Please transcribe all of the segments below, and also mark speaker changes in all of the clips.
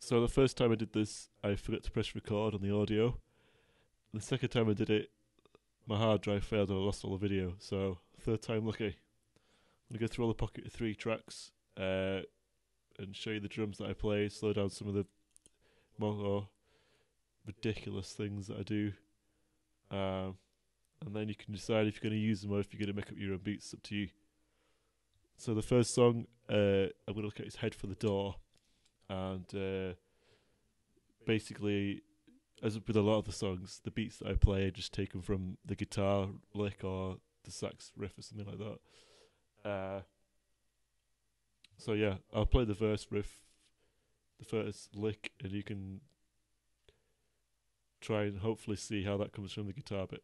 Speaker 1: So the first time I did this, I forgot to press record on the audio. The second time I did it, my hard drive failed and I lost all the video. So third time lucky. I'm gonna go through all the Pocket 3 tracks and show you the drums that I play, slow down some of the more ridiculous things that I do, and then you can decide if you're going to use them or if you're going to make up your own beats. It's up to you. So the first song, I'm going to look at is Head for the Door, and basically, as with a lot of the songs, the beats that I play are just taken from the guitar lick or the sax riff or something like that. So yeah, I'll play the verse riff, the first lick, and you can try and hopefully see how that comes from the guitar bit.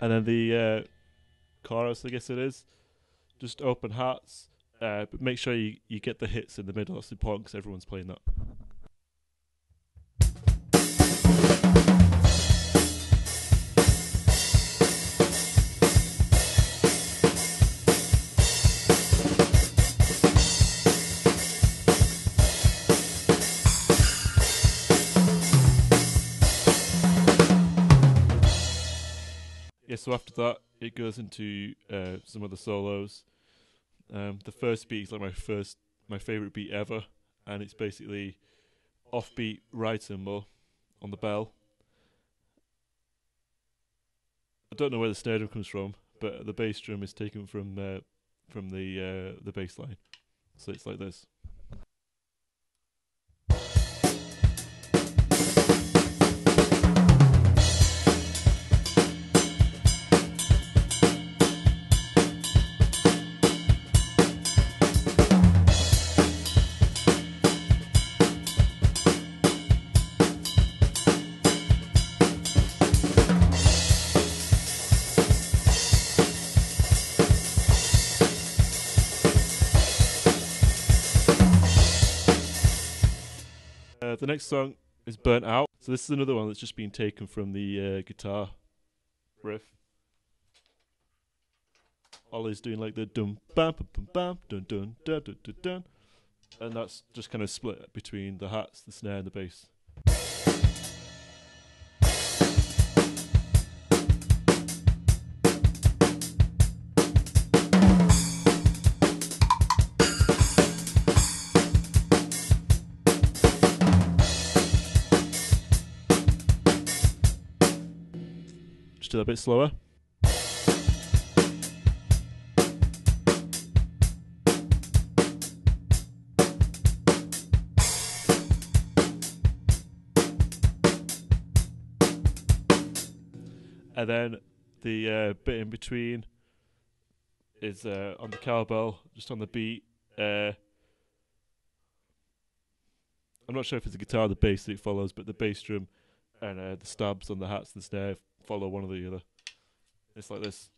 Speaker 1: And then the chorus, I guess it is, just open hearts, but make sure you get the hits in the middle. That's important because everyone's playing that. Yeah, so after that, it goes into some of the solos. The first beat is like my favourite beat ever, and it's basically offbeat ride cymbal on the bell. I don't know where the snare drum comes from, but the bass drum is taken from the bass line. So it's like this. The next song is Burnt Out. So this is another one that's just been taken from the guitar riff. Ollie's doing like the dum bam bam bam dun dun dun dun dun dun, and that's just kind of split between the hats, the snare, and the bass. Just do that a bit slower. And then the bit in between is on the cowbell, just on the beat. I'm not sure if it's the guitar or the bass that it follows, but the bass drum and the stabs on the hats and the snare follow one or the other. It's like this.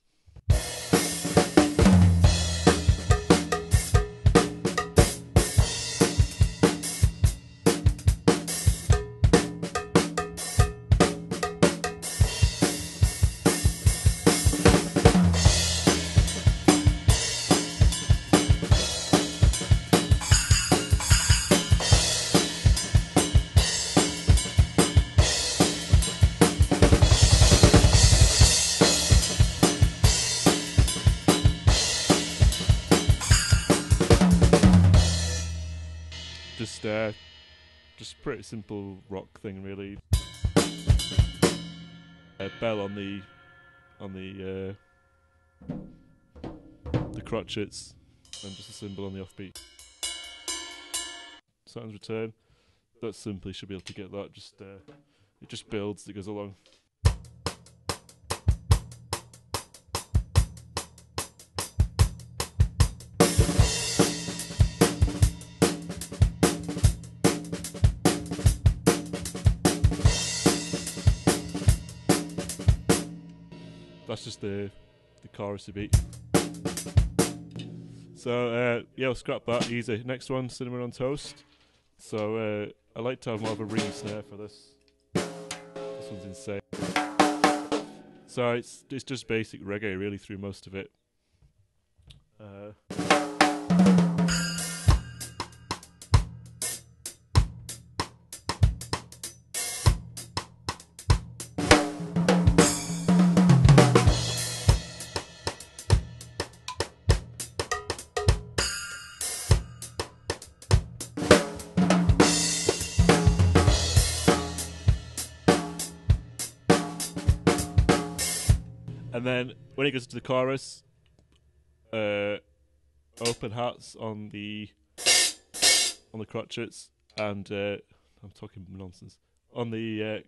Speaker 1: Just pretty simple rock thing, really. Bell on the crotchets, and just a cymbal on the offbeat. Saturns Return. That simply should be able to get that. It just builds as it goes along. that's just the chorus beat. So yeah, we'll scrap that, easy. Next one, Cinnamon on Toast. So I like to have more of a ring snare for this. This one's insane. So it's just basic reggae really through most of it. And then when it goes to the chorus, open hats on the crotchets, and I'm talking nonsense. On the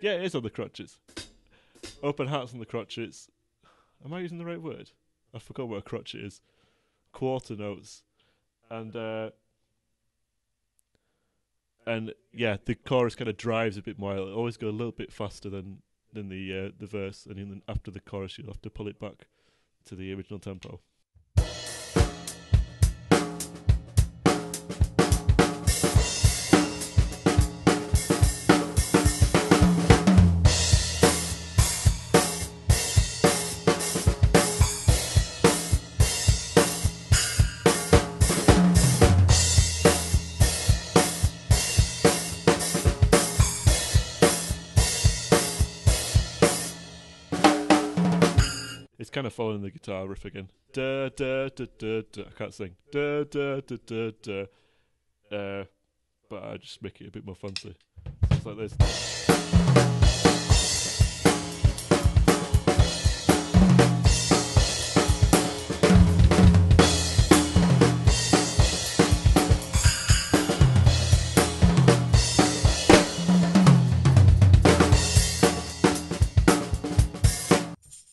Speaker 1: yeah, it is on the crotchets. Open hats on the crotchets. Am I using the right word? I forgot what a crotchet is. Quarter notes, and yeah, the chorus kind of drives a bit more. It'll always go a little bit faster than the verse, and then after the chorus you'll have to pull it back to the original tempo. It's kind of following the guitar riff again. Da da da da da. I can't sing. Da da da da da. But I just make it a bit more fancy. It's like this.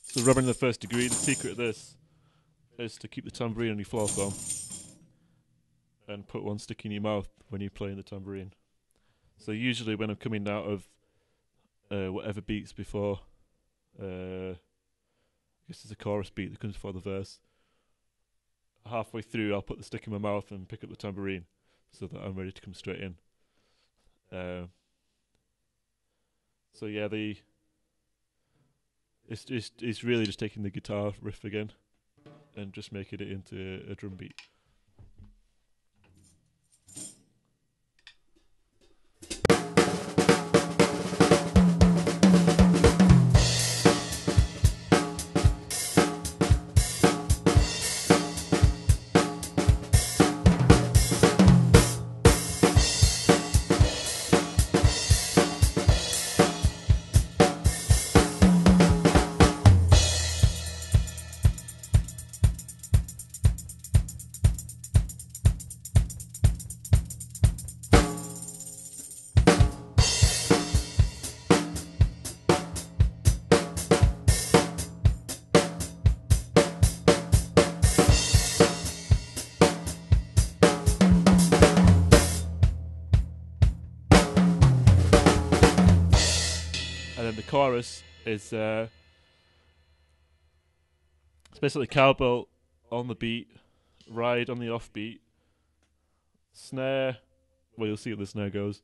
Speaker 1: So Robbin in the First Degree, the secret of this is to keep the tambourine on your floor thumb and put one stick in your mouth when you're playing the tambourine. So usually when I'm coming out of whatever beats before, I guess there's a chorus beat that comes before the verse, halfway through I'll put the stick in my mouth and pick up the tambourine so that I'm ready to come straight in. So yeah, It's really just taking the guitar riff again and just making it into a drum beat. And then the chorus is it's basically cowbell on the beat, ride on the offbeat, snare, well you'll see how the snare goes,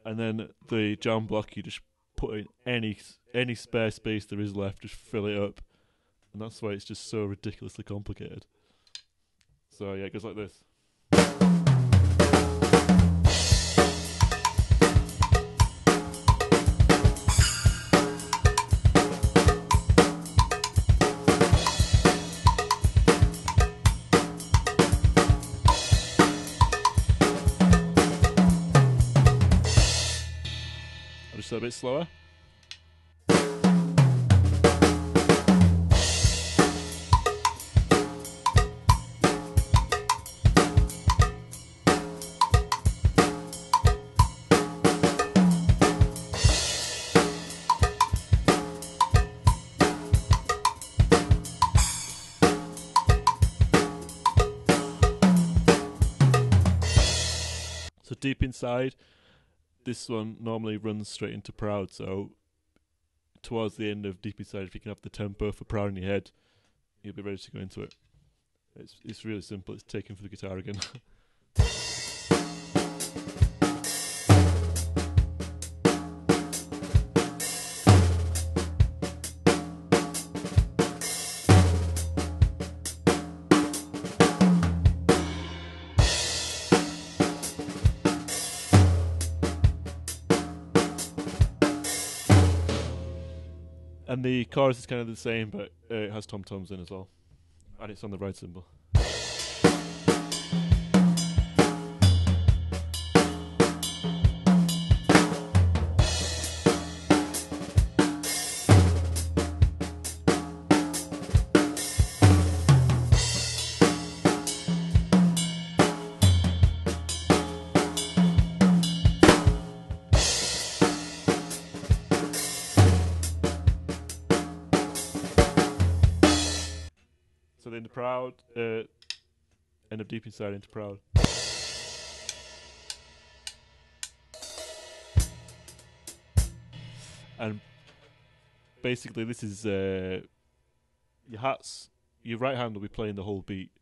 Speaker 1: and then the jam block you just put in any spare space there is left, just fill it up, and that's why it's just so ridiculously complicated. So yeah, it goes like this. Just a bit slower. So deep inside, this one normally runs straight into Proud, so towards the end of Deep Inside, if you can have the tempo for Proud in your head, you'll be ready to go into it. It's really simple. It's taken for the guitar again. And the chorus is kind of the same, but it has tom-toms in as well. And it's on the ride cymbal. So then the Proud, end of Deep Inside into Proud. And basically this is your right hand will be playing the whole beat,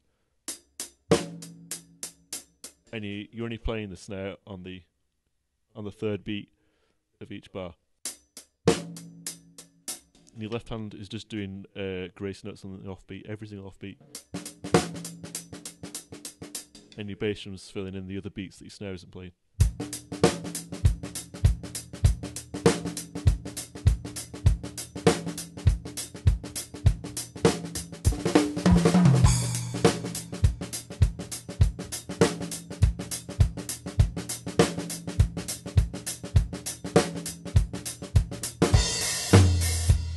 Speaker 1: and you're only playing the snare on the third beat of each bar. And your left hand is just doing grace notes on the offbeat, every single offbeat. And your bass drum's filling in the other beats that your snare isn't playing.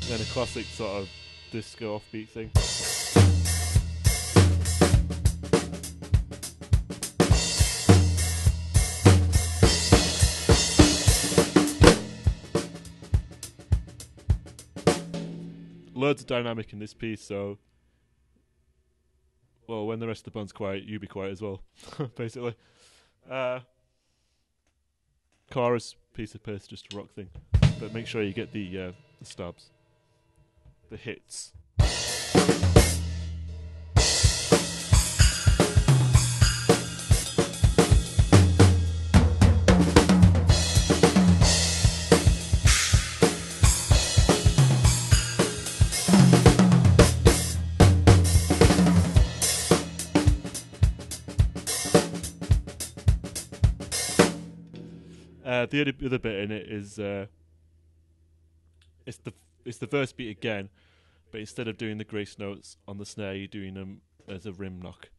Speaker 1: And a classic sort of disco offbeat thing. Loads of dynamic in this piece, so when the rest of the band's quiet, you be quiet as well, basically. Chorus, piece of piss, just a rock thing, but make sure you get the stabs, the hits. The other bit in it is it's the verse beat again, but instead of doing the grace notes on the snare, you're doing them as a rim knock.